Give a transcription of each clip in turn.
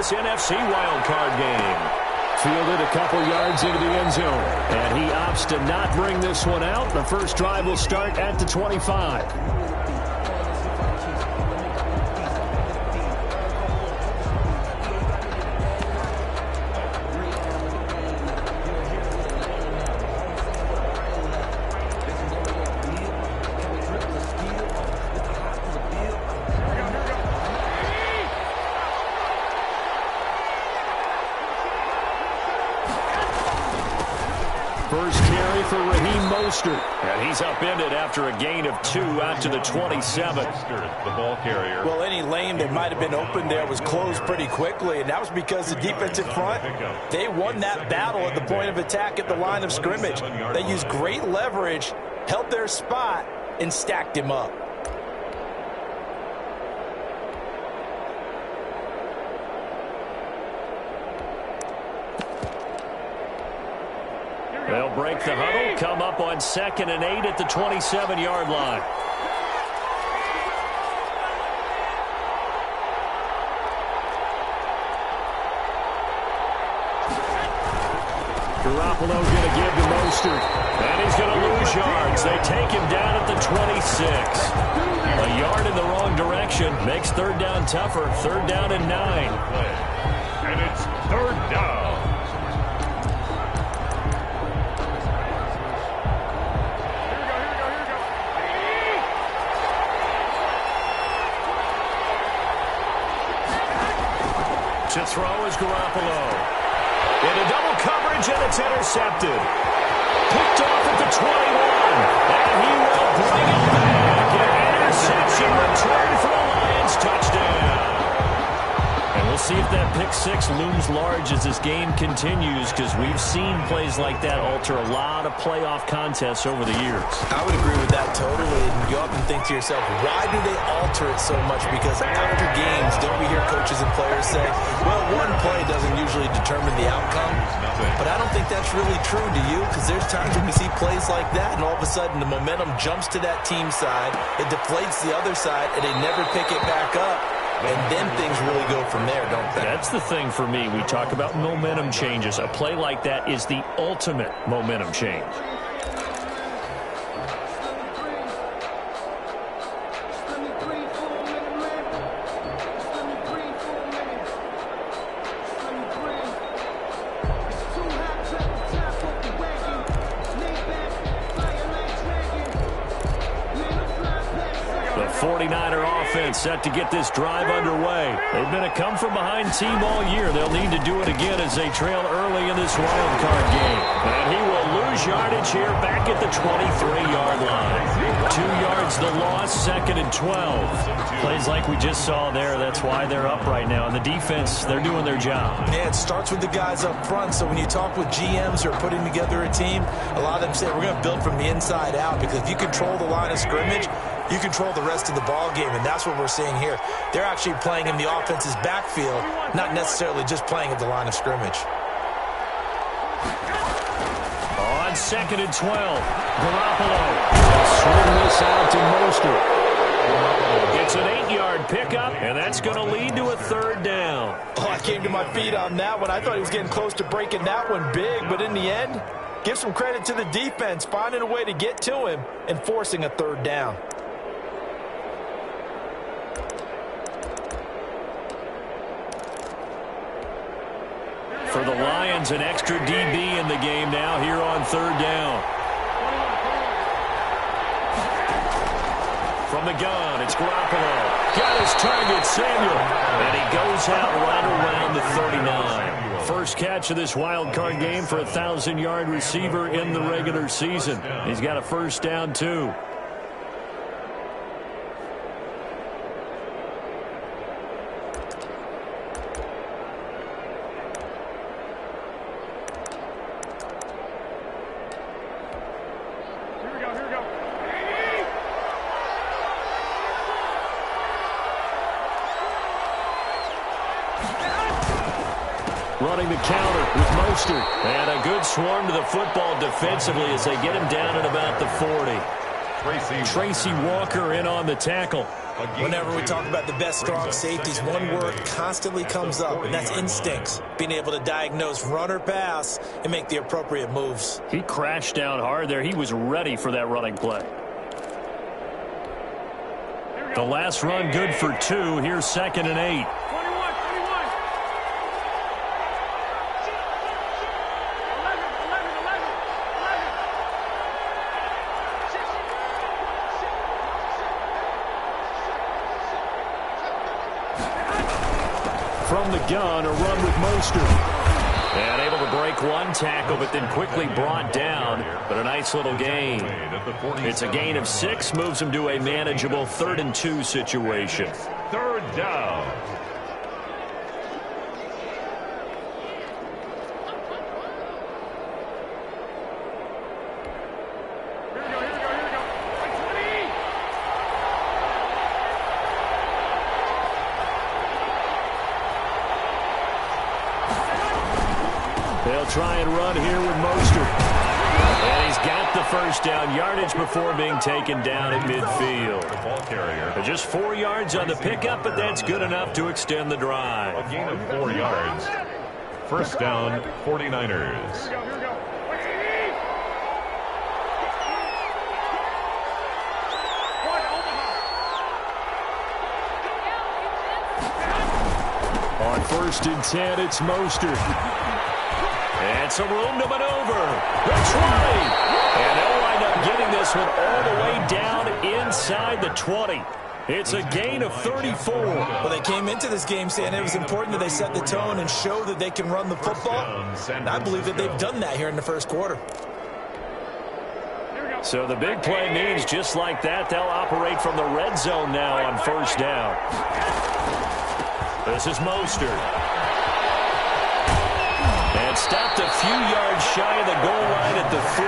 this NFC wildcard game. Fielded a couple yards into the end zone. And he opts to not bring this one out. The first drive will start at the 25. And he's upended after a gain of 2 out to the 27. The ball carrier. Well, any lane that might have been open there was closed pretty quickly, and that was because the defensive front, they won that battle at the point of attack at the line of scrimmage. They used great leverage, held their spot, and stacked him up. They'll break the huddle, come up on 2nd and 8 at the 27-yard line. Garoppolo going to give to Mostert. And he's going to lose yards. They take him down at the 26. A yard in the wrong direction makes 3rd down tougher. 3rd down and 9. And it's 3rd down. To throw is Garoppolo. Into double coverage, and it's intercepted. Picked off at the 21. And he will bring it back. An interception return for the Lions. Touchdown. And we'll see if that pick 6 looms large as this game continues, because we've seen plays like that alter a lot of playoff contests over the years. I would agree with that totally. And you often think to yourself, why do they alter it so much? Because after games, don't we hear coaches and players say, well, one play doesn't usually determine the outcome. But I don't think that's really true, do you? Because there's times when we see plays like that, and all of a sudden the momentum jumps to that team side, it deflates the other side, and they never pick it back up. And then things really go from there, don't they? That's the thing for me. We talk about momentum changes. A play like that is the ultimate momentum change. Set to get this drive underway. They've been a come-from-behind team all year. They'll need to do it again as they trail early in this wild card game. And he will lose yardage here back at the 23-yard line. 2 yards the loss, 2nd and 12. Plays like we just saw there. That's why they're up right now. And the defense, they're doing their job. Yeah, it starts with the guys up front. So when you talk with GMs who are putting together a team, a lot of them say, we're going to build from the inside out, because if you control the line of scrimmage, you control the rest of the ball game, and that's what we're seeing here. They're actually playing in the offense's backfield, not necessarily just playing at the line of scrimmage. On 2nd and 12, Garoppolo swing this out to Mostert. It's an 8-yard pickup, and that's going to lead to a 3rd down. Oh, I came to my feet on that one. I thought he was getting close to breaking that one big, but in the end, give some credit to the defense, finding a way to get to him and forcing a 3rd down. For the Lions, an extra DB in the game now here on 3rd down. From the gun, it's Garoppolo. Got his target, Samuel. And he goes out right around the 39. First catch of this wild card game for a 1,000-yard receiver in the regular season. He's got a 1st down, too. Running the counter with Mostert. And a good swarm to the football defensively as they get him down at about the 40. Tracy Walker in on the tackle. Whenever we talk about the best strong safeties, one word constantly comes up, and that's instincts. Being able to diagnose run or pass and make the appropriate moves. He crashed down hard there. He was ready for that running play. The last run good for 2. Here's 2nd and 8. From the gun, a run with Mostert. And able to break one tackle, but then quickly brought down. But a nice little gain. It's a gain of 6, moves him to a manageable 3rd and 2 situation. 3rd down. They'll try and run here with Mostert. And he's got the first down, yardage before being taken down at midfield. The ball carrier. Just 4 yards on the pickup, but that's good enough to extend the drive. A gain of 4 yards. 1st down, 49ers. On 1st and 10, it's Mostert. And some room to maneuver. The 20. And they'll wind up getting this one all the way down inside the 20. It's a gain of 34. Well, they came into this game saying it was important that they set the tone and show that they can run the football. And I believe that they've done that here in the 1st quarter. So the big play means just like that, they'll operate from the red zone now on 1st down. This is Mostert. And stopped a few yards shy of the goal line at the 3.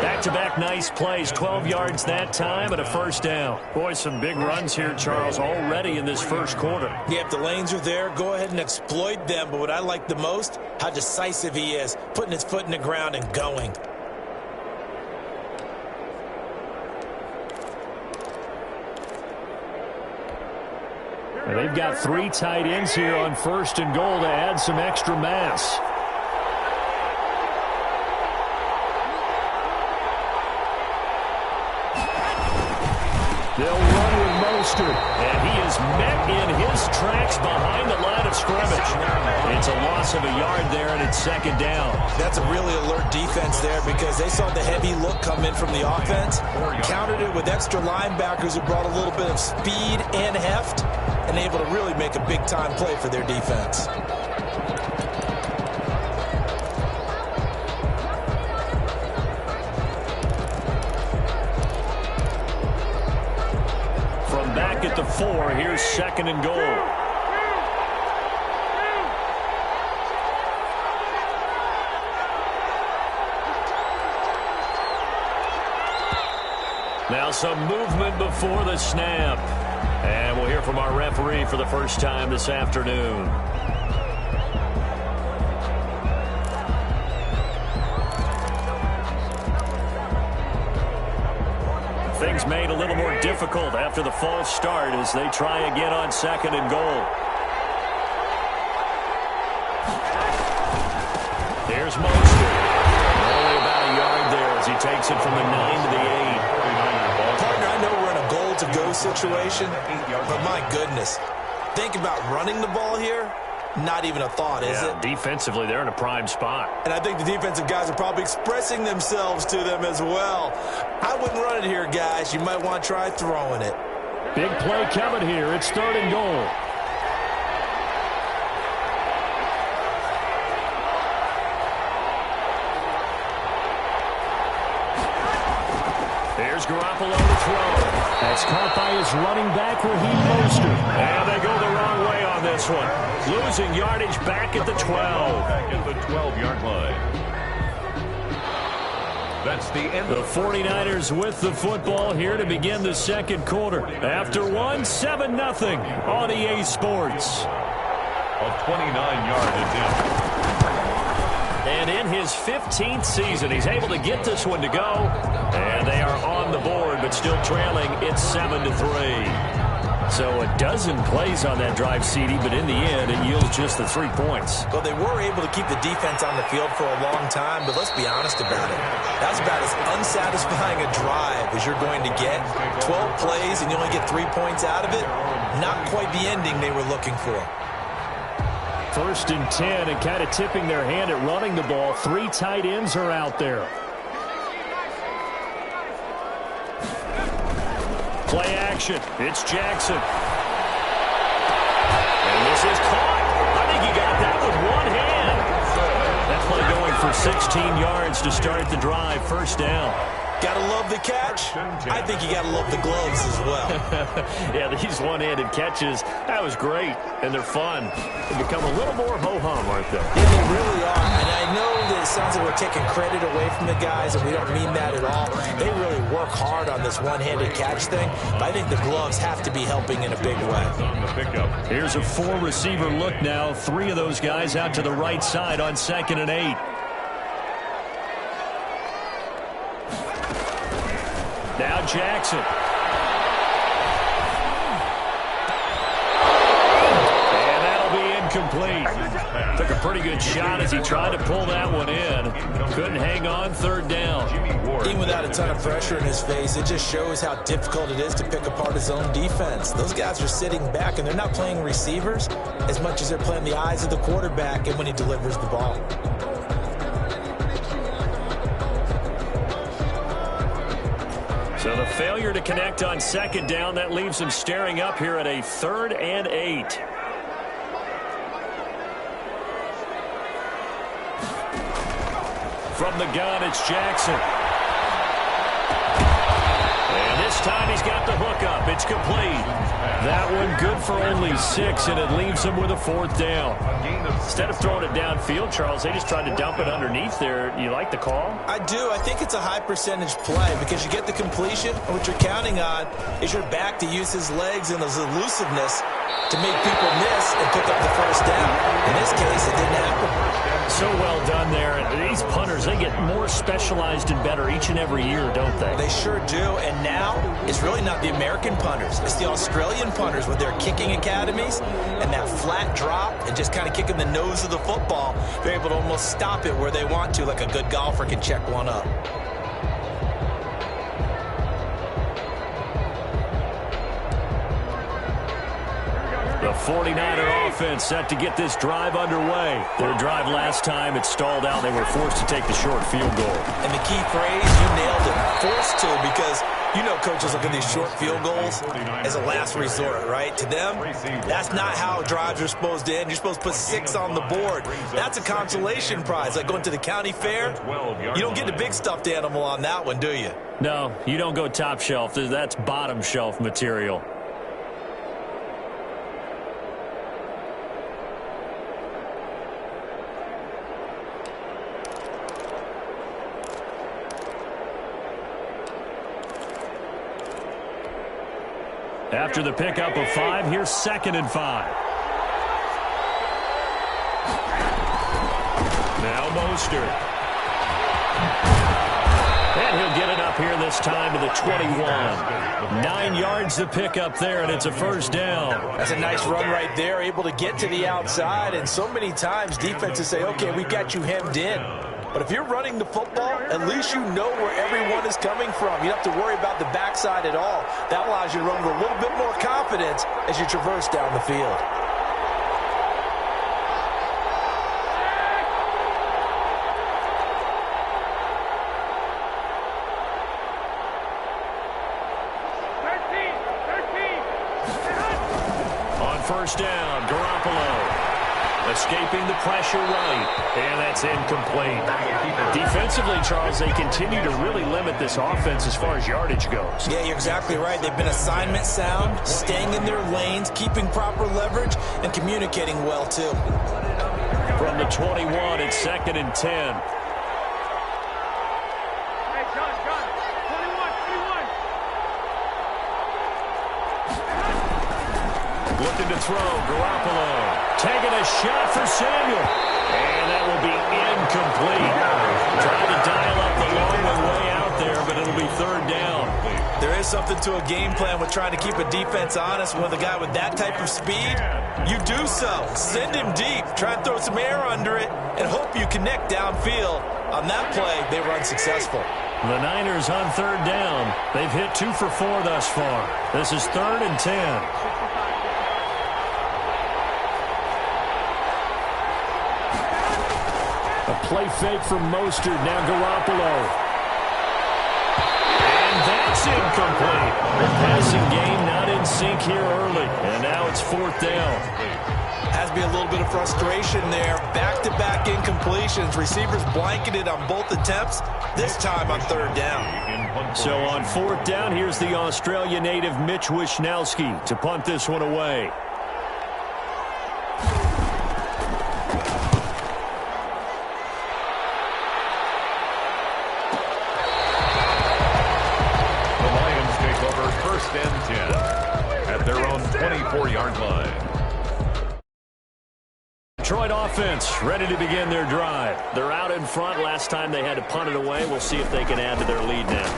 Back-to-back nice plays, 12 yards that time and a 1st down. Boy, some big runs here, Charles, already in this 1st quarter. Yeah, if the lanes are there, go ahead and exploit them. But what I like the most, how decisive he is, putting his foot in the ground and going. And they've got 3 tight ends here on 1st and goal to add some extra mass. They'll run with Mostert. And he is met in his tracks behind the line of scrimmage. It's a loss of a yard there, and it's 2nd down. That's a really alert defense there because they saw the heavy look come in from the offense, countered it with extra linebackers who brought a little bit of speed and heft, and able to really make a big-time play for their defense. From back at the 4, here's 2nd and goal. Now some movement before the snap. And we'll hear from our referee for the first time this afternoon. Things made a little more difficult after the false start as they try again on 2nd and goal. Here's Mostert. Only about a yard there as he takes it from the 9 to the 8. Partner, I know we're in a goal-to-go situation, but my goodness, think about running the ball here. Not even a thought, is it? Defensively, they're in a prime spot. And I think the defensive guys are probably expressing themselves to them as well. I wouldn't run it here, guys. You might want to try throwing it. Big play coming here. It's 3rd and goal. Here's Garoppolo to throw. That's caught by his running back, Raheem Mostert. And they go the wrong way on this one. Losing yardage back at the 12. Back at the 12-yard line. That's the end. The 49ers with the football here to begin the 2nd quarter. After one, 7-0 on EA Sports. A 29-yard attempt. And in his 15th season, he's able to get this one to go. And they are on the board, but still trailing. It's 7-3. So a dozen plays on that drive, CD, but in the end, it yields just the 3 points. Well, they were able to keep the defense on the field for a long time, but let's be honest about it. That's about as unsatisfying a drive as you're going to get. 12 plays and you only get 3 points out of it. Not quite the ending they were looking for. 1st and 10, and kind of tipping their hand at running the ball. 3 tight ends are out there. Play action. It's Jackson. And this is caught. I think he got that with one hand. That play going for 16 yards to start the drive. 1st down. Gotta love the catch. I think you gotta love the gloves as well. Yeah, these one-handed catches, that was great, and they're fun. They become a little more ho-hum, aren't they? Yeah, they really are. And I know that it sounds like we're taking credit away from the guys, and we don't mean that at all. They really work hard on this one-handed catch thing, but I think the gloves have to be helping in a big way. Here's a 4-receiver look now. 3 of those guys out to the right side on 2nd and 8. Now Jackson. And that'll be incomplete. Took a pretty good shot as he tried to pull that one in. Couldn't hang on. 3rd down. Even without a ton of pressure in his face, it just shows how difficult it is to pick apart his own defense. Those guys are sitting back, and they're not playing receivers as much as they're playing the eyes of the quarterback and when he delivers the ball. So the failure to connect on 2nd down, that leaves him staring up here at a 3rd and 8. From the gun, it's Jackson. And this time he's got the hook up. It's complete. That one good for only 6, and it leaves him with a 4th down. Instead of throwing it downfield, Charles, they just tried to dump it underneath there. You like the call? I do. I think it's a high percentage play because you get the completion, and what you're counting on is your back to use his legs and his elusiveness to make people miss and pick up the 1st down. In this case, it didn't happen. So well done there. These punters, they get more specialized and better each and every year, don't they? They sure do. And now, it's really not the American punters. It's the Australian punters with their kicking academies and that flat drop and just kind of kicking the nose of the football. They're able to almost stop it where they want to, like a good golfer can check one up. The 49er offense set to get this drive underway. Their drive last time, it stalled out. They were forced to take the short field goal. And the key phrase, you nailed it, forced to, because you know coaches look at these short field goals as a last resort, right? To them, that's not how drives are supposed to end. You're supposed to put 6 on the board. That's a consolation prize. Like going to the county fair, you don't get the big stuffed animal on that one, do you? No, you don't go top shelf. That's bottom shelf material. After the pickup of 5, here's 2nd and 5. Now Mostert. And he'll get it up here this time to the 21. 9 yards to pick up there, and it's a 1st down. That's a nice run right there, able to get to the outside. And so many times defenses say, okay, we've got you hemmed in. But if you're running the football, at least you know where everyone is coming from. You don't have to worry about the backside at all. That allows you to run with a little bit more confidence as you traverse down the field. On 1st down, Garoppolo. Escaping the pressure right, and that's incomplete. Defensively, Charles, they continue to really limit this offense as far as yardage goes. Yeah, you're exactly right. They've been assignment sound, staying in their lanes, keeping proper leverage, and communicating well, too. From the 21, it's 2nd and 10. Looking to throw, Garoppolo. Taking a shot for Samuel. And that will be incomplete. Trying to dial up the long way out there, but it'll be 3rd down. There is something to a game plan with trying to keep a defense honest with a guy with that type of speed. You do so. Send him deep. Try and throw some air under it and hope you connect downfield. On that play, they were unsuccessful. The Niners on third down. They've hit 2 for 4 thus far. This is 3rd and 10. A play fake from Mostert. Now Garoppolo. And that's incomplete. The passing game not in sync here early. And now it's 4th down. Has to be a little bit of frustration there. Back-to-back incompletions. Receivers blanketed on both attempts. This time on 3rd down. So on 4th down, here's the Australia native Mitch Wishnowsky to punt this one away. The Lions take over 1st and 10 at their own 24-yard line. Detroit offense ready to begin their drive. They're out in front. Last time they had to punt it away. We'll see if they can add to their lead now.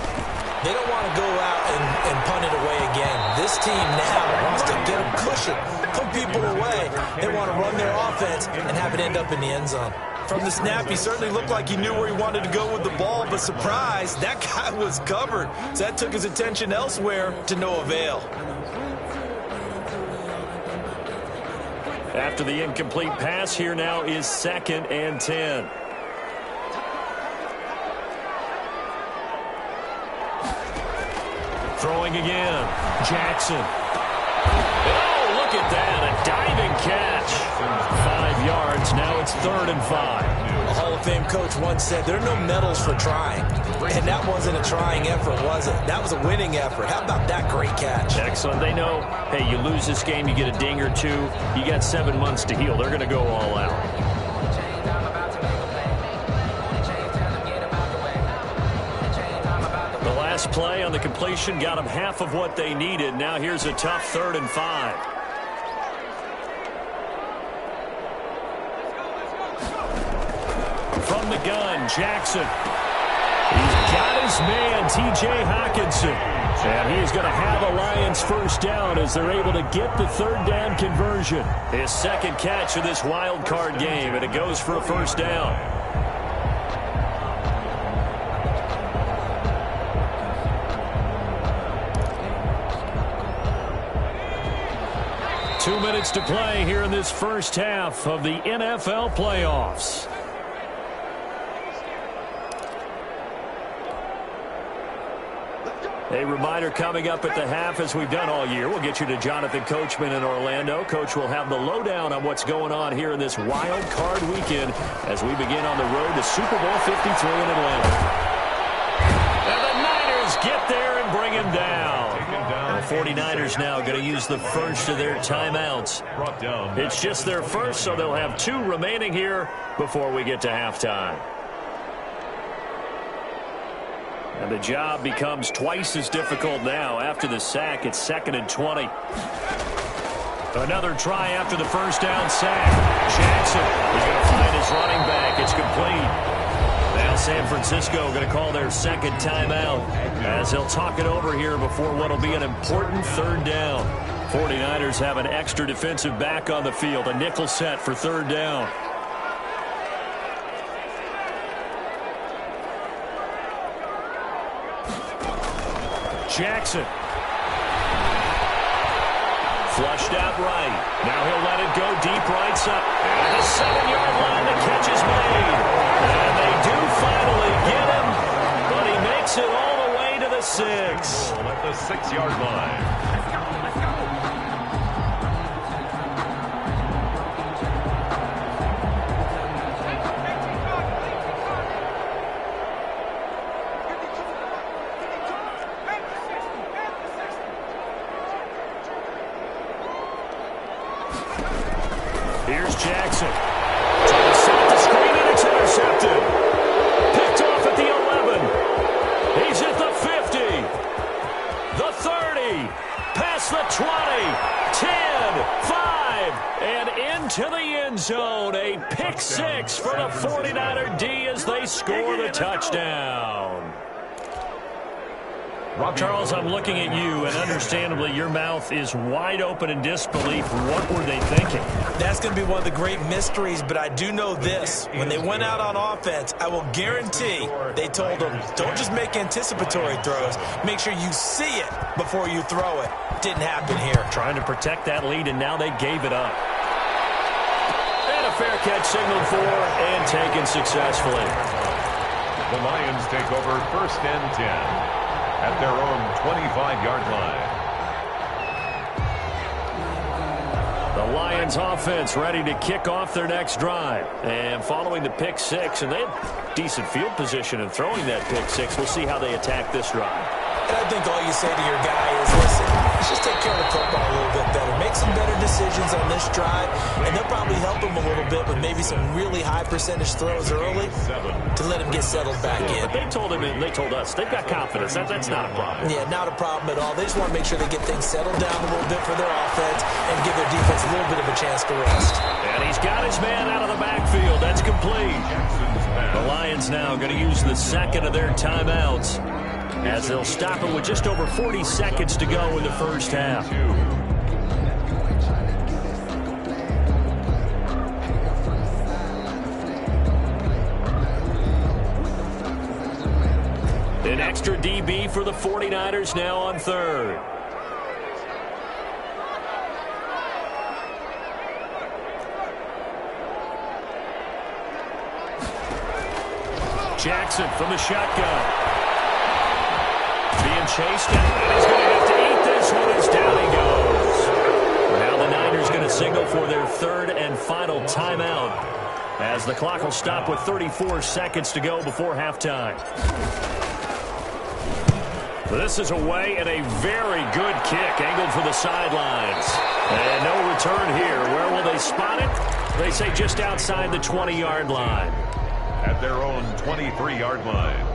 They don't want to go out and punt it away again. This team now wants to get a cushion, put people away. They want to run their offense and have it end up in the end zone. From the snap, he certainly looked like he knew where he wanted to go with the ball, but surprise, that guy was covered. So that took his attention elsewhere to no avail. After the incomplete pass, here now is 2nd and 10. Throwing again. Jackson. Oh, look at that. A diving catch. 5 yards. Now it's 3rd and 5. A Hall of Fame coach once said there are no medals for trying. And that wasn't a trying effort, was it? That was a winning effort. How about that great catch? Excellent. They know, hey, you lose this game, you get a ding or 2. You got 7 months to heal. They're going to go all out. Last play on the completion got them half of what they needed. Now here's a tough 3rd and 5. From the gun, Jackson. He's got his man, T.J. Hockenson. And he's going to have a Lions 1st down as they're able to get the 3rd down conversion. His 2nd catch of this wild card game, and it goes for a 1st down. Two minutes to play here in this first half of the NFL playoffs. A reminder coming up at the half, as we've done all year. We'll get you to Jonathan Coachman in Orlando. Coach will have the lowdown on what's going on here in this wild card weekend as we begin on the road to Super Bowl 53 in Atlanta. And the Niners get there and bring him down. The 49ers now going to use the first of their timeouts. It's just their first, so they'll have 2 remaining here before we get to halftime. And the job becomes twice as difficult now. After the sack, it's 2nd and 20. Another try after the 1st down sack. Jackson is going to find his running back. It's complete. Now San Francisco going to call their 2nd timeout as they'll talk it over here before what will be an important 3rd down. 49ers have an extra defensive back on the field. A nickel set for 3rd down. Jackson. Flushed out right. Now he'll let it go deep right side. And the 7-yard line, the catch is made. And they do finally get him, but he makes it all the way to the 6. At the 6-yard line. Here's Jackson. Trying to set the screen, and it's intercepted. Picked off at the 11. He's at the 50. The 30. Past the 20. 10. 5. And into the end zone. A pick 6 for the 49er D as they score the touchdown. Charles, I'm looking at you, and understandably, your mouth is wide open in disbelief. What were they thinking? That's going to be one of the great mysteries, but I do know this. When they went out on offense, I will guarantee they told them, don't just make anticipatory throws. Make sure you see it before you throw it. Didn't happen here. Trying to protect that lead, and now they gave it up. And a fair catch signaled for and taken successfully. The Lions take over 1st and 10 at their own 25-yard line. The Lions offense ready to kick off their next drive. And following the pick six, and they had decent field position in throwing that pick six. We'll see how they attack this drive. And I think all you say to your guy is, listen, let's just take care of the football a little bit better. Make some better decisions on this drive, and they'll probably help him a little bit with maybe some really high percentage throws early to let him get settled back in. But they told him, and they told us, they've got confidence. That's not a problem. Yeah, not a problem at all. They just want to make sure they get things settled down a little bit for their offense and give their defense a little bit of a chance to rest. And he's got his man out of the backfield. That's complete. The Lions now going to use the second of their timeouts, as they'll stop it with just over 40 seconds to go in the first half. An extra DB for the 49ers now on third. Jackson from the shotgun. Being chased down, and he's going to have to eat this one as down he goes. Now the Niners going to signal for their third and final timeout, as the clock will stop with 34 seconds to go before halftime. This is away, and a very good kick angled for the sidelines. And no return here. Where will they spot it? They say just outside the 20-yard line. At their own 23-yard line.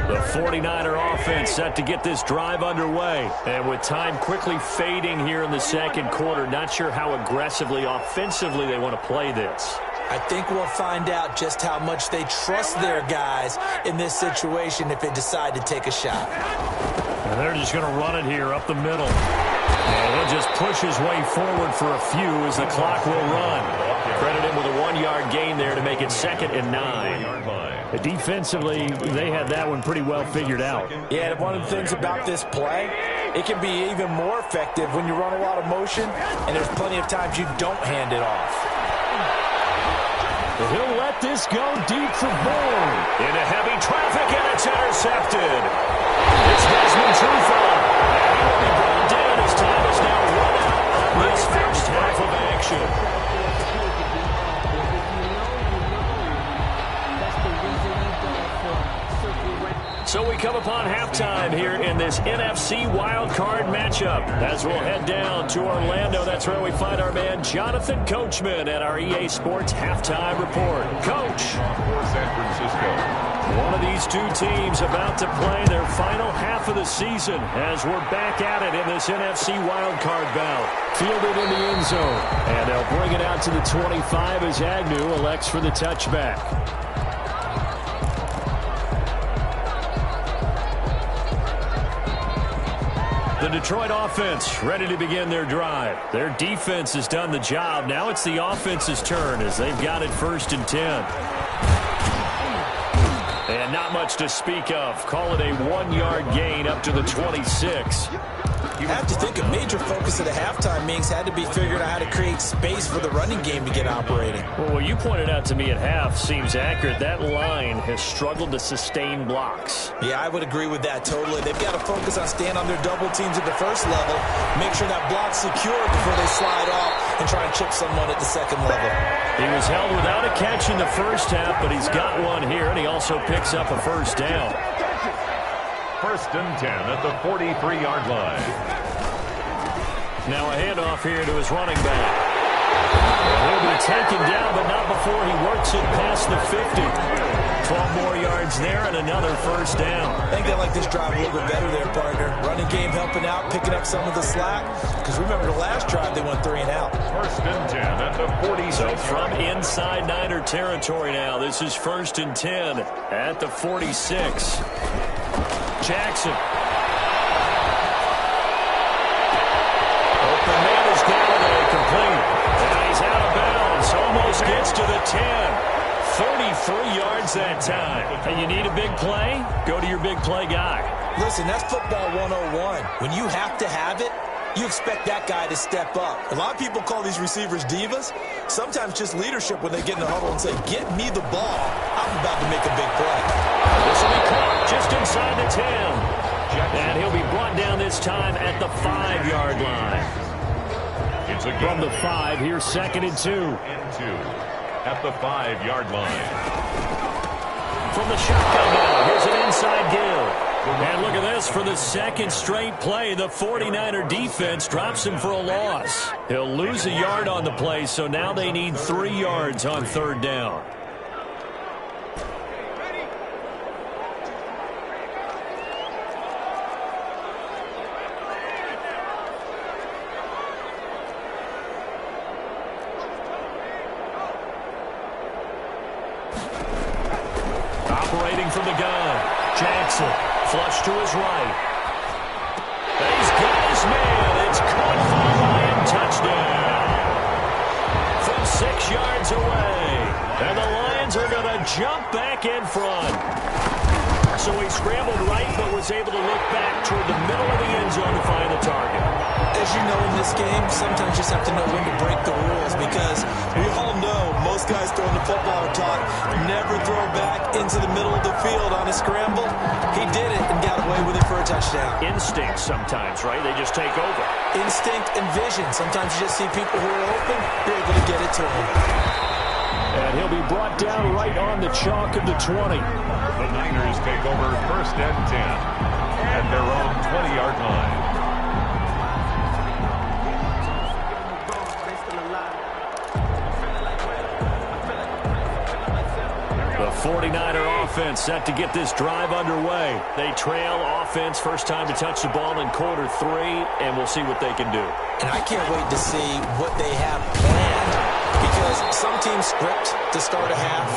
The 49er offense set to get this drive underway. And with time quickly fading here in the second quarter, not sure how aggressively, offensively they want to play this. I think we'll find out just how much they trust their guys in this situation if they decide to take a shot. And they're just going to run it here up the middle. And he'll just push his way forward for a few as the clock will run. Credit him with a 1-yard gain there to make it 2nd and 9. Defensively, they had that one pretty well figured out. Yeah, and one of the things about this play, it can be even more effective when you run a lot of motion, and there's plenty of times you don't hand it off. He'll let this go deep for Bourne. Into heavy traffic, and it's intercepted. It's Desmond Trufant. And he will be brought down as time is now run out on this first half of action. So we come upon halftime here in this NFC wildcard matchup. As we'll head down to Orlando, that's where we find our man Jonathan Coachman at our EA Sports Halftime Report. Coach. San Francisco. One of these two teams about to play their final half of the season as we're back at it in this NFC wildcard bout. Fielded in the end zone. And they'll bring it out to the 25 as Agnew elects for the touchback. The Detroit offense ready to begin their drive. Their defense has done the job. Now it's the offense's turn as they've got it 1st and 10. And not much to speak of. Call it a 1-yard gain up to the 26. You have to think a major focus of the halftime meetings had to be figuring out how to create space for the running game to get operating. Well, what you pointed out to me at half seems accurate. That line has struggled to sustain blocks. Yeah, I would agree with that totally. They've got to focus on staying on their double teams at the first level, make sure that block's secured before they slide off and try and chip someone at the second level. He was held without a catch in the first half, but he's got one here, and he also picks up a first down. 1st and 10 at the 43-yard line. Now a handoff here to his running back. He'll be taken down, but not before he works it past the 50. 12 more yards there and another first down. I think they like this drive a little bit better there, partner. Running game helping out, picking up some of the slack. Because remember the last drive, they went 3 and out. First and 10 at the 46. So from inside Niner territory now, this is first and 10 at the 46. Jackson. Open man is Galloway, complete. And he's out of bounds. Almost gets to the 10. 33 yards that time. And you need a big play? Go to your big play guy. Listen, that's football 101. When you have to have it, you expect that guy to step up. A lot of people call these receivers divas. Sometimes just leadership when they get in the huddle and say, get me the ball. I'm about to make a big play. This will be caught just inside the 10. And he'll be brought down this time at the 5-yard line. From the 5, here's second and 2. At the 5-yard line. From the shotgun now, here's an inside give. And look at this, for the second straight play, the 49er defense drops him for a loss. He'll lose a yard on the play, so now they need 3 yards on third down. Operating from the gun, Jackson, flush to his right. He's got his man. It's caught for a Lion touchdown. From 6 yards away. And the Lions are going to jump back in front. So he scrambled right, but was able to look back toward the middle of the end zone to find the target. As you know in this game, sometimes you just have to know when to break the rules because we all know most guys throwing the football are taught never throw back into the middle of the field on a scramble. He did it and got away with it for a touchdown. Instinct sometimes, right? They just take over. Instinct and vision. Sometimes you just see people who are open, you're able to get it to them. And he'll be brought down right on the chalk of the 20. The Niners take over first and 10 at their own 20-yard line. The 49er offense set to get this drive underway. They trail offense first time to touch the ball in quarter 3, and we'll see what they can do. And I can't wait to see what they have planned because some teams script to start a half.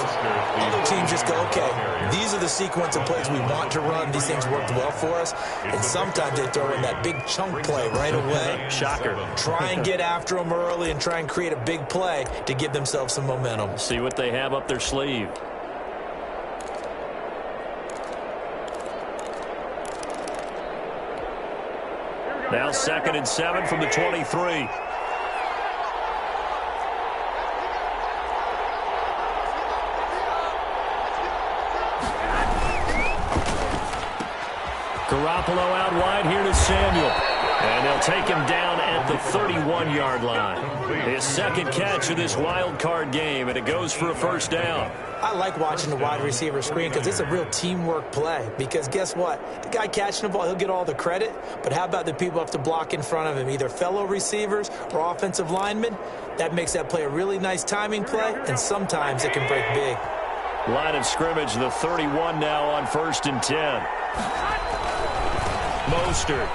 Other teams just go, okay, these are the sequence of plays we want to run. These things worked well for us. And sometimes they throw in that big chunk play right away. Shocker. Try and get after them early and try and create a big play to give themselves some momentum. See what they have up their sleeve. Now second and 7 from the 23. Garoppolo out wide here to Samuel. And they'll take him down at the 31-yard line. His second catch of this wild card game, and it goes for a first down. I like watching the wide receiver screen because it's a real teamwork play. Because guess what? The guy catching the ball, he'll get all the credit. But how about the people who have to block in front of him, either fellow receivers or offensive linemen? That makes that play a really nice timing play, and sometimes it can break big. Line of scrimmage, the 31 now on first and 10. Mostert.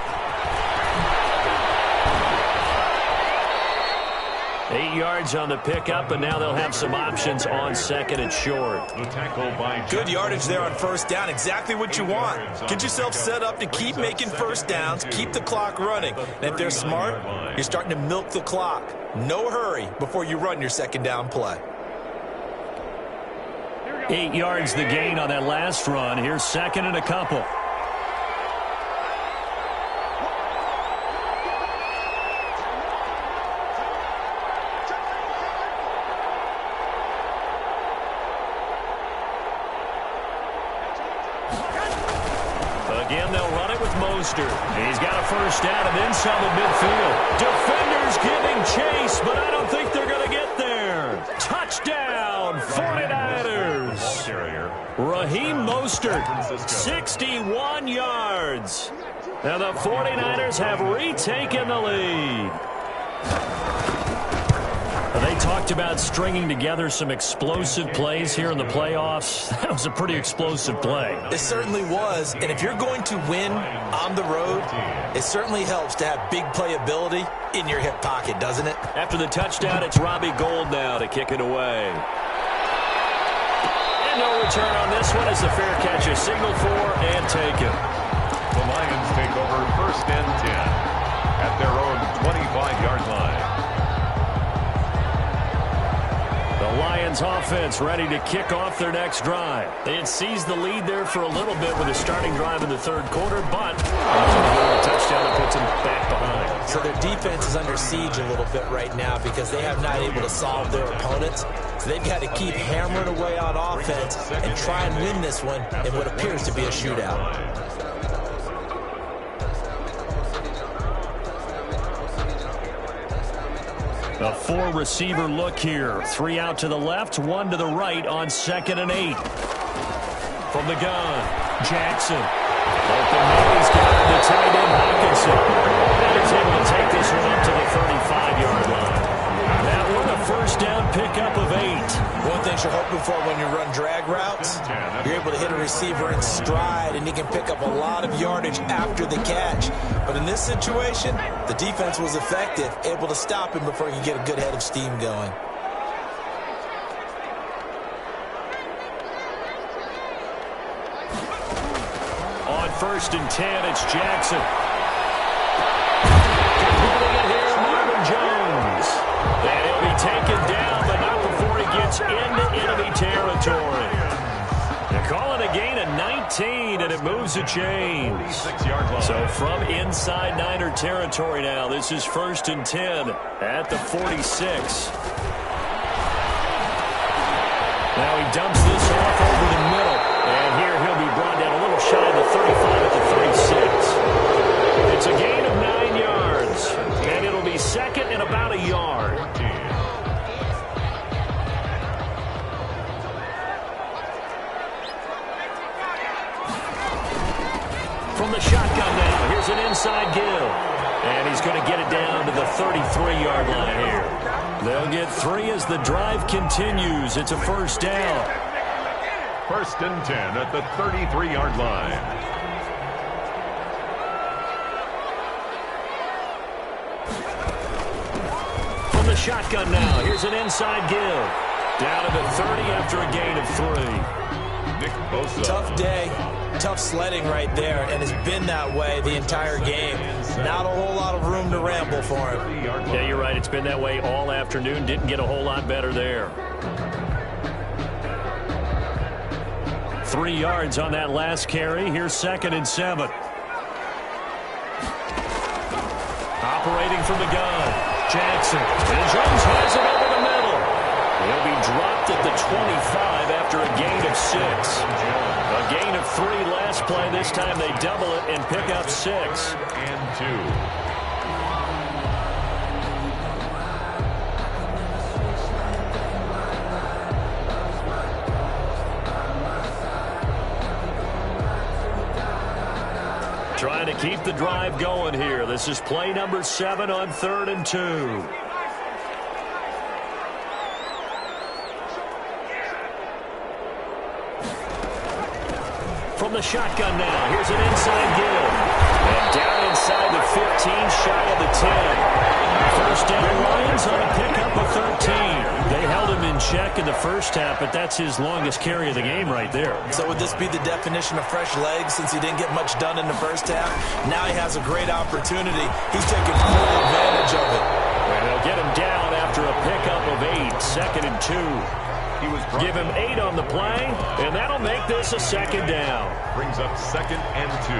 8 yards on the pickup, and now they'll have some options on second and short. Good yardage there on first down. Exactly what you want. Get yourself set up to keep making first downs, keep the clock running. And if they're smart, you're starting to milk the clock. No hurry before you run your second down play. 8 yards the gain on that last run. Here's second and a couple. Again, they'll run it with Mostert. He's got a first down and then some at midfield. Defenders giving chase, but I don't think they're going to get there. Touchdown, 49ers. Raheem Mostert, 61 yards. Now the 49ers have retaken the lead. They talked about stringing together some explosive plays here in the playoffs. That was a pretty explosive play. It certainly was, and if you're going to win on the road, it certainly helps to have big playability in your hip pocket, doesn't it? After the touchdown, it's Robbie Gould now to kick it away. And no return on this one as the fair catch is signaled for and taken. The Lions take over 1st and 10 at their own 25-yard line. The Lions offense ready to kick off their next drive. They had seized the lead there for a little bit with a starting drive in the 3rd quarter, but a touchdown that puts them back behind. So their defense is under siege a little bit right now because they have not able to solve their opponents. So they've got to keep hammering away on offense and try and win this one in what appears to be a shootout. A 4-receiver look here. 3 out to the left, 1 to the right on 2nd and 8. From the gun, Jackson. Open man, he's got it to tight end Hawkinson. And he's able to take this one up to the 35-yard line. That one a 1st down pickup of 8. One thing you're hoping for when you run drag routes, you're able to hit a receiver in stride and he can pick up a lot of yardage after the catch. But in this situation, the defense was effective, able to stop him before he could get a good head of steam going. On 1st and 10, it's Jackson. Completing it here, Marvin Jones. And he'll be taken down, but not before he gets into enemy territory. They're calling a gain of 19, and it moves the chains. So from inside Niner territory now, this is 1st and 10 at the 46. Now he dumps this off over the middle. And here he'll be brought down a little shy of the 35 at the 36. It's a gain of 9 yards. And it'll be 2nd and about a yard. From the shotgun now, here's an inside give. And he's going to get it down to the 33-yard line here. They'll get 3 as the drive continues. It's a 1st down. 1st and 10 at the 33-yard line. From the shotgun now, here's an inside give. Down to the 30 after a gain of 3. Nick Bosa. Tough day, tough sledding right there, and it's been that way the entire game. Not a whole lot of room to ramble for him. Yeah, you're right. It's been that way all afternoon. Didn't get a whole lot better there. 3 yards on that last carry. Here's 2nd and 7. Operating from the gun, Jackson. And Jones has it over the middle. He'll be dropped at the 25 after a gain of 6. A gain of 3 last play. This time they double it and pick up 6. And 2. Trying to keep the drive going here. This is play number 7 on 3rd and 2. From the shotgun now, here's an inside give. And down inside the 15, shy of the 10. 1st down Lions on a pickup of 13. They held him in check in the 1st half, but that's his longest carry of the game right there. So would this be the definition of fresh legs since he didn't get much done in the 1st half? Now he has a great opportunity. He's taking full advantage of it. And they'll get him down after a pickup of 8, 2nd and 2. Give him 8 on the play, and that'll make this a 2nd down. Brings up 2nd and 2.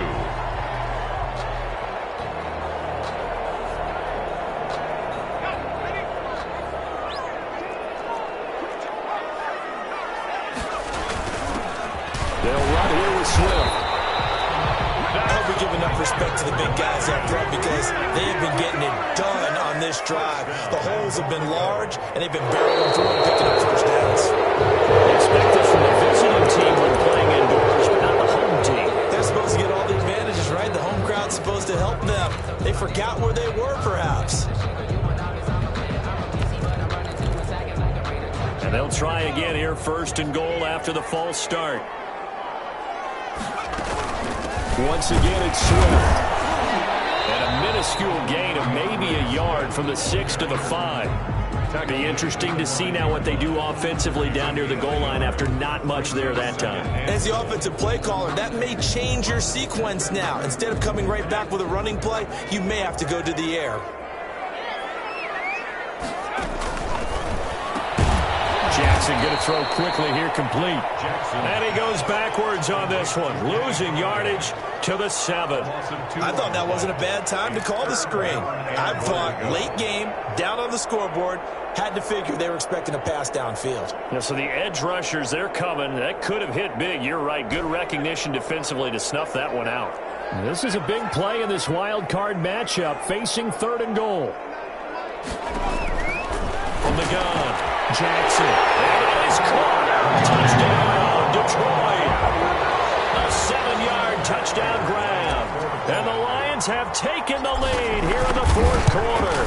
They'll run here with Swift. I hope we give enough respect to the big guys up front because they have been getting it done on this drive. The holes have been large, and they've been barreling through and picking up 1st downs. Expect this from the visiting team when playing indoors, but not the home team. They're supposed to get all the advantages, right? The home crowd's supposed to help them. They forgot where they were, perhaps. again here, 1st and goal after the false start. Once again, it's Swift. And a minuscule gain of maybe a yard from the 6 to the 5. Be interesting to see now what they do offensively down near the goal line after not much there that time. As the offensive play caller, that may change your sequence now. Instead of coming right back with a running play, you may have to go to the air. Jackson going to throw quickly here, complete. And he goes backwards on this one, losing yardage to the 7. I thought that wasn't a bad time to call the screen. I thought late game, down on the scoreboard, had to figure they were expecting a pass downfield. Yeah, so the edge rushers, they're coming. That could have hit big. You're right. Good recognition defensively to snuff that one out. This is a big play in this wild card matchup, facing 3rd and goal. From the gun. Jackson. And it is caught. Touchdown, Detroit. A 7-yard touchdown grab. And the Lions have taken the lead here in the 4th quarter.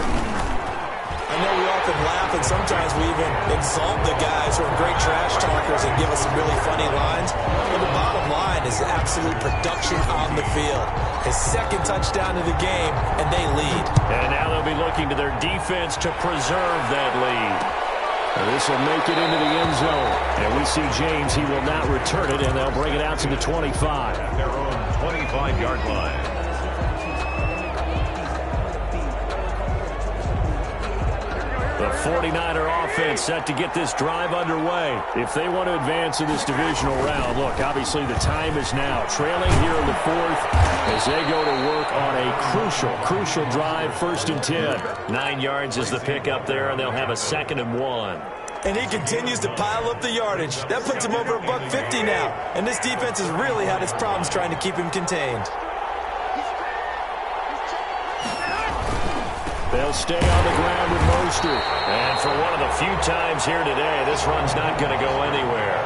I know we often laugh, and sometimes we even exalt the guys who are great trash talkers and give us some really funny lines. But the bottom line is absolute production on the field. His 2nd touchdown of the game, and they lead. And now they'll be looking to their defense to preserve that lead. This will make it into the end zone. And we see James, he will not return it, and they'll bring it out to the 25. At their own 25-yard line. The 49er offense set to get this drive underway. If they want to advance in this divisional round, look, obviously the time is now. Trailing here in the 4th as they go to work on a crucial drive, 1st and 10. 9 yards is the pickup there, and they'll have a 2nd and 1. And he continues to pile up the yardage. That puts him over $150 now. And this defense has really had its problems trying to keep him contained. They'll stay on the ground with Mostert. And for one of the few times here today, this run's not going to go anywhere.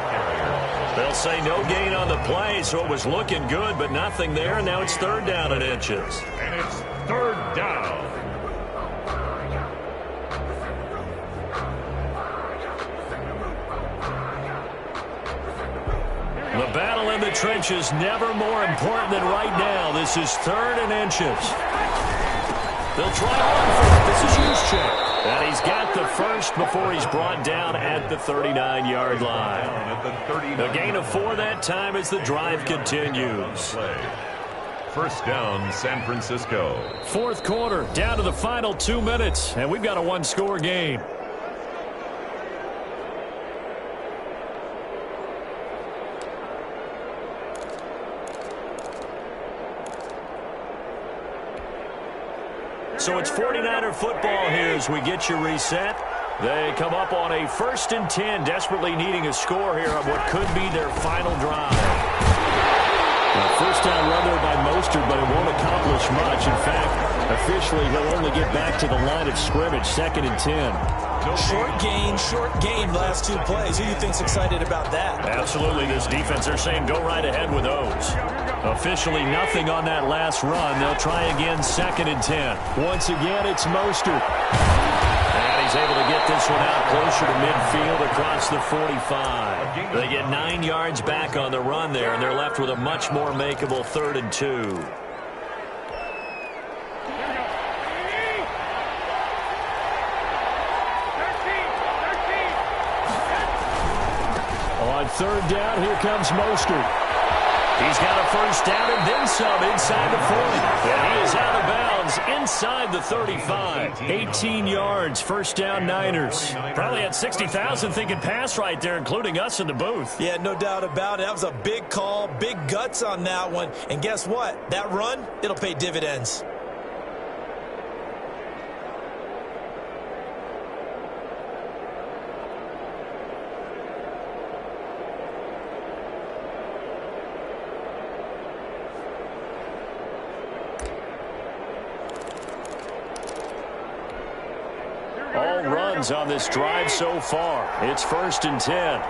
They'll say no gain on the play, so it was looking good, but nothing there, and now it's 3rd down and inches. And it's 3rd down. The battle in the trenches never more important than right now. This is 3rd and inches. They'll try one for it. This is Juszczyk. And he's got the 1st before he's brought down at the 39-yard line. A gain of 4 that time as the drive continues. 1st down, San Francisco. 4th quarter, down to the final 2 minutes, and we've got a 1-score game. So it's 49er football here as we get you reset. They come up on a 1st and 10, desperately needing a score here on what could be their final drive. First down run there by Mostert, but it won't accomplish much. In fact, officially, he'll only get back to the line of scrimmage, 2nd and 10. Short gain last 2 plays. Who do you think's excited about that? Absolutely, this defense, they're saying go right ahead with those. Officially nothing on that last run. They'll try again, 2nd and 10. Once again, it's Mostert. And he's able to get this one out closer to midfield across the 45. They get 9 yards back on the run there, and they're left with a much more makeable 3rd and 2. On 3rd down, here comes Mostert. He's got a 1st down and then some inside the 40. And he is out of bounds inside the 35. 18 yards, 1st down Niners. Probably had 60,000 thinking pass right there, including us in the booth. Yeah, no doubt about it. That was a big call, big guts on that one. And guess what? That run, it'll pay dividends. All runs on this drive so far. It's 1st and 10.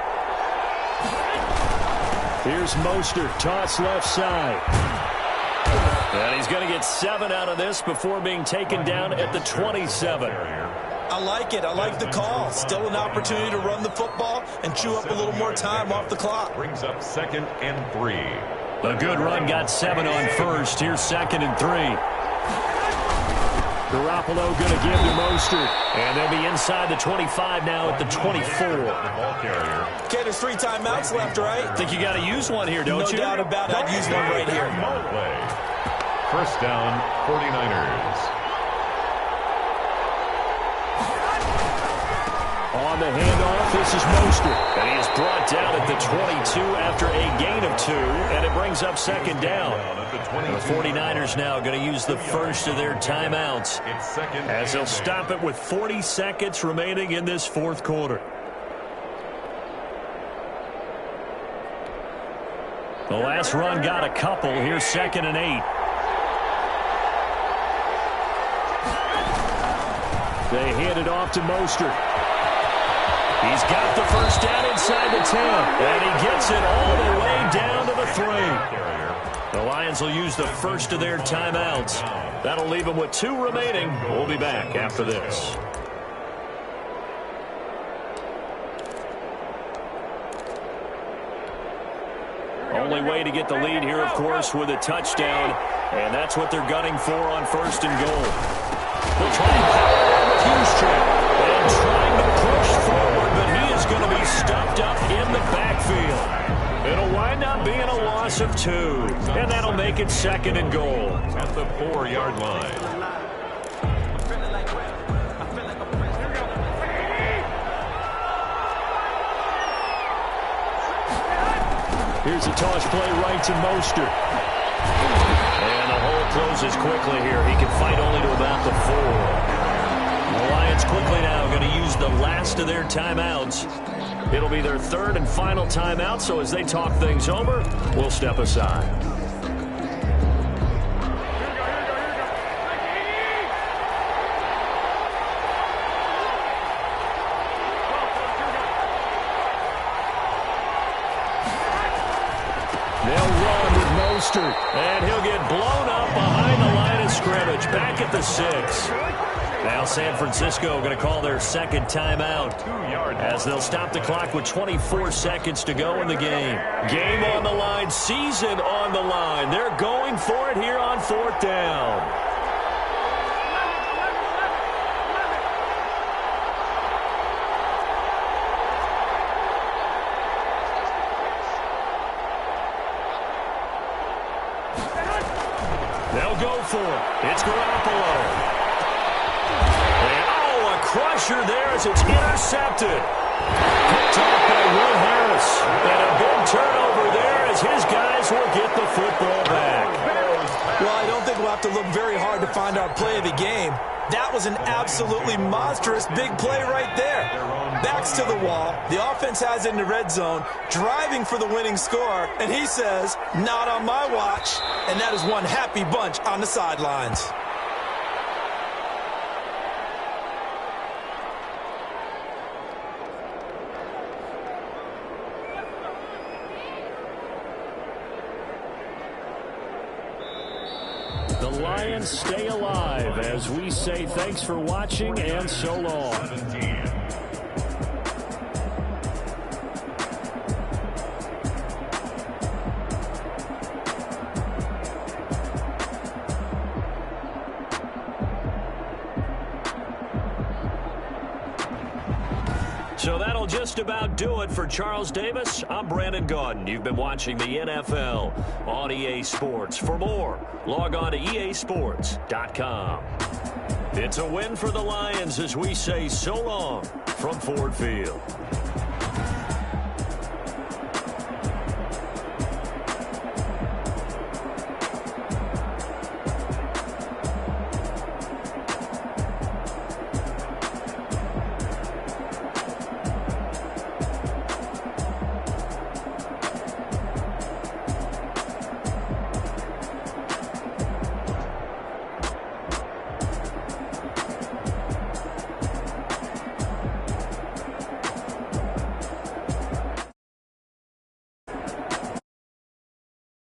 Here's Mostert, toss left side. And he's going to get 7 out of this before being taken down at the 27. I like it. I like the call. Still an opportunity to run the football and chew up a little more time off the clock. Brings up 2nd and 3. A good run got 7 on first. Here's 2nd and 3. Garoppolo going to give to Mostert. And they'll be inside the 25 now at the 24. The ball carrier. Okay, there's 3 timeouts left, right? Think you got to use one here, don't you? No doubt about it. I'd use one right here. Play. First down, 49ers. On the handoff, this is Mostert. And he is brought down at the 22 after a gain of 2. And it brings up 2nd down. The 49ers now going to use the first of their timeouts as they'll stop it with 40 seconds remaining in this 4th quarter. The last run got a couple. Here's 2nd and 8. They hand it off to Mostert. He's got the first down inside the 10. And he gets it all the way down to the 3. The Lions will use the first of their timeouts. That'll leave them with 2 remaining. We'll be back after this. Only way to get the lead here, of course, with a touchdown. And that's what they're gunning for on 1st and goal. They'll try and power it with Houston. And trying to push forward, but he is going to be stuffed up in the backfield. It'll wind up being a loss of 2. And that'll make it 2nd and goal. At the 4-yard line. Here's a toss play right to Mostert. And the hole closes quickly here. He can fight only to about the 4. The Lions quickly now going to use the last of their timeouts. It'll be their 3rd and final timeout, so as they talk things over, we'll step aside. And he'll get blown up behind the line of scrimmage. Back at the 6. Now San Francisco going to call their 2nd timeout as they'll stop the clock with 24 seconds to go in the game. Game on the line, season on the line. They're going for it here on 4th down. They'll go for it. It's Garoppolo. And, a crusher there as it's intercepted. Picked off by Will Harris. And a big turnover there as his guys will get the football back. Well, I don't think we'll have to look very hard to find our play of the game. That was an absolutely monstrous big play right there. Backs to the wall. The offense has it in the red zone, driving for the winning score. And he says, not on my watch. And that is one happy bunch on the sidelines. The Lions stay alive as we say thanks for watching and so long. So that'll just about do it for Charles Davis. I'm Brandon Gaudin. You've been watching the NFL on EA Sports. For more, log on to easports.com. It's a win for the Lions as we say so long from Ford Field.